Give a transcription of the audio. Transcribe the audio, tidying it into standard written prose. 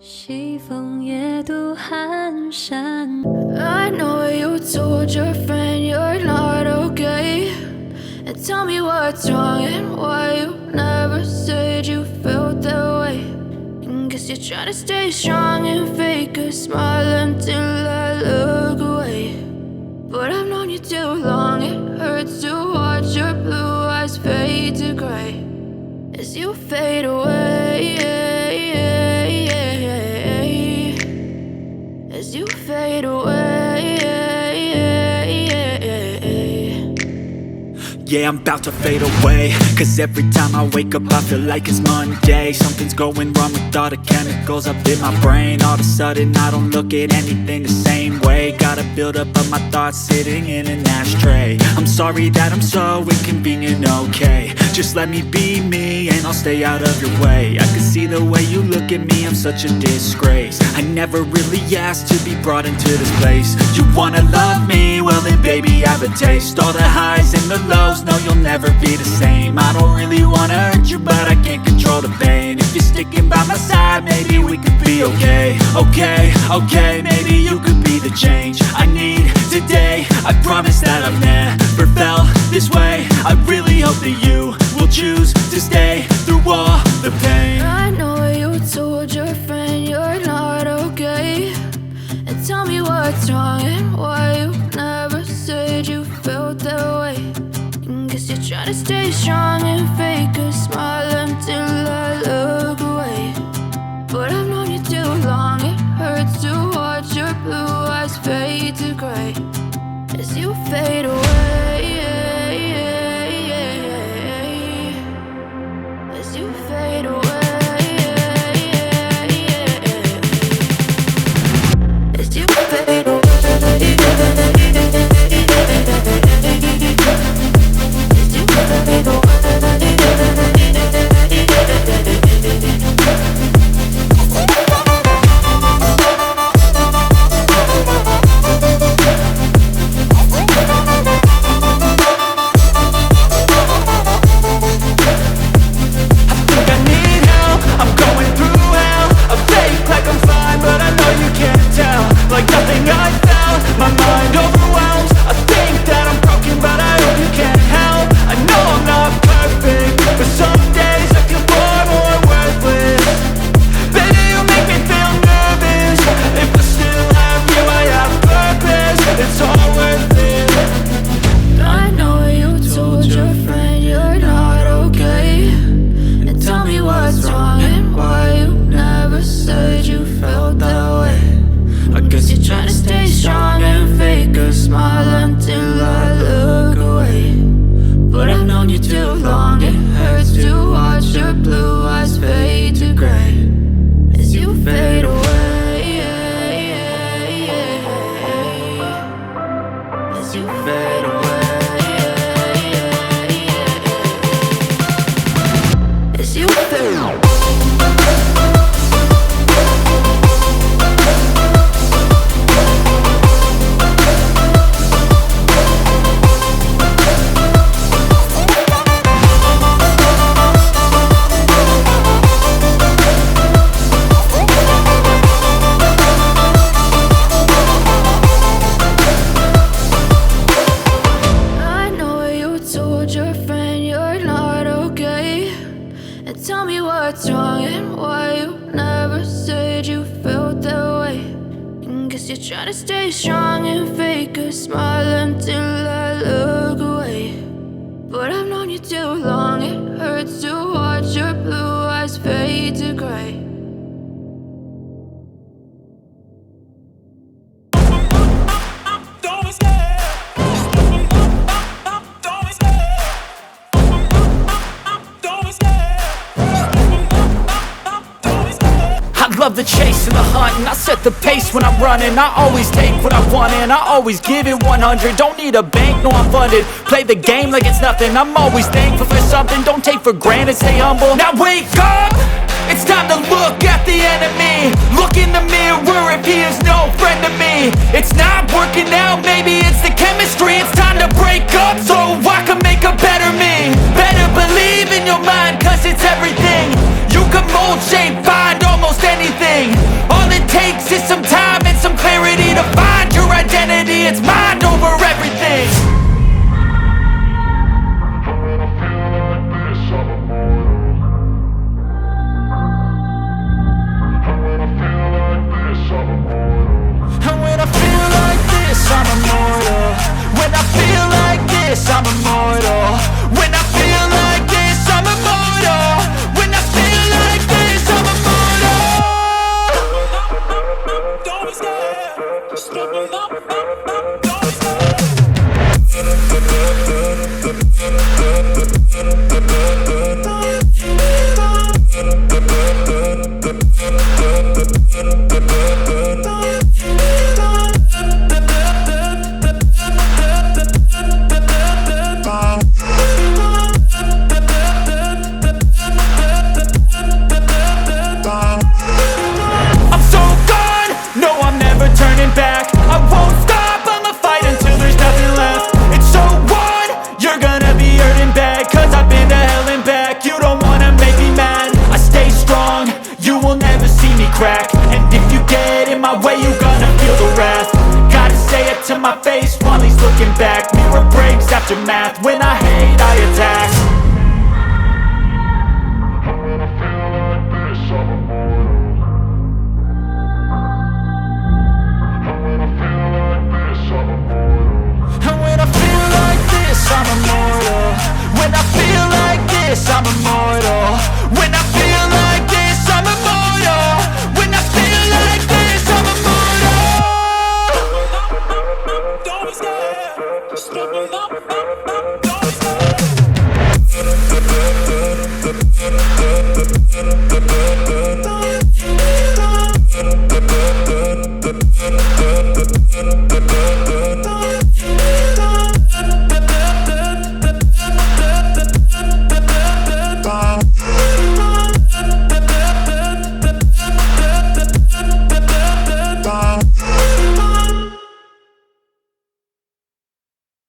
西风夜渡寒山。 I know you told your friend you're not okay, and tell me what's wrong and why you never said you felt that way. And guess you're trying to stay strong and fake a smile until I look away. But I've known you too long, it hurts to watch your blue eyes fade to gray as you fade away, as you fade away. Yeah, I'm about to fade away, cause every time I wake up I feel like it's Monday. Something's going wrong with all the chemicals up in my brain. All of a sudden I don't look at anything the same way. Gotta build up of my thoughts sitting in an ashtray. I'm sorry that I'm so inconvenient, okay. Just let me be me and I'll stay out of your way. I can see the way you look at me, I'm such a disgrace. I never really asked to be brought into this place. You wanna love me? Well then baby have a taste. All the highs and the lows, no you'll never be the same. I don't really wanna hurt you but I can't control the pain. If you're sticking by my side maybe we could be okay. Okay, maybe you could be the change I need today. I promise that I've never felt this way. I really hope that you will choose to stay through all the pain. I know you told your friend you're not okay, and tell me what's wrong and why you never said you felt that way. And guess you're trying to stay strong and fake a smile until I look away. But I've known you too long, it hurts to watch your blue eyes fade to gray as you fade away, as you fade away, as you fade away. Trying to stay strong and fake a smile until I look away. But I've known you too long, it hurts to watch your blue eyes fade to gray. Love the chase and the hunt, and I set the pace when I'm running. I always take what I want and I always give it 100. Don't need a bank, no I'm funded. Play the game like it's nothing. I'm always thankful for something. Don't take for granted, stay humble. Now wake up! It's time to look at the enemy. Look in the mirror if he is no friend to me. It's not working out, maybe it's the chemistry. It's time to break up so I can make a better me. Better believe in your mind, cause it's everything. You can mold, shape, find almost anything. crack. And if you get in my way, you gonna feel the wrath. Gotta say it to my face while he's looking back. Mirror breaks after math. When I hate, I attack.